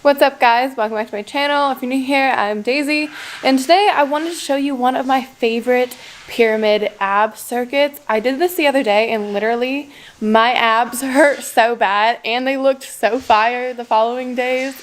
What's up guys, welcome back to my channel. If you're new here, I'm Daisy, and today I wanted to show you one of my favorite pyramid ab circuits. I did this the other day and literally my abs hurt so bad and they looked so fire the following days.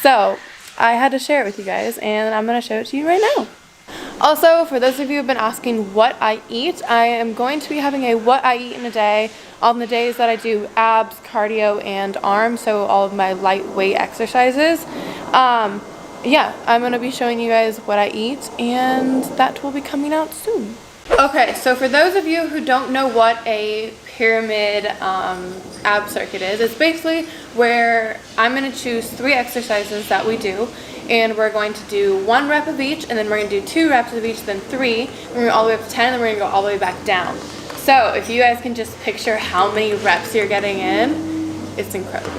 So I had to share it with you guys and I'm going to show it to you right now. Also, for those of you who have been asking what I eat, I am going to be having a what I eat in a day on the days that I do abs, cardio, and arms, so all of my lightweight exercises. Yeah, I'm going to be showing you guys what I eat, and that will be coming out soon. Okay, so for those of you who don't know what a pyramid ab circuit is, it's basically where I'm going to choose 3 exercises that we do, and we're going to do 1 rep of each, and then we're going to do 2 reps of each, then 3, and we're going to go all the way up to 10, and then we're going to go all the way back down. So if you guys can just picture how many reps you're getting in, it's incredible.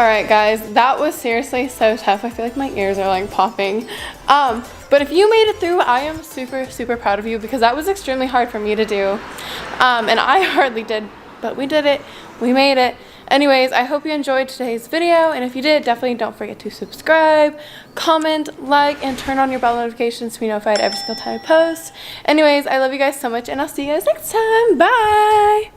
Alright guys, that was seriously so tough. I feel like my ears are like popping. But if you made it through, I am super, super proud of you because that was extremely hard for me to do. And I hardly did, but we did it. We made it. Anyways, I hope you enjoyed today's video, and if you did, definitely don't forget to subscribe, comment, like, and turn on your bell notifications to be notified every single time I post. Anyways, I love you guys so much, and I'll see you guys next time. Bye!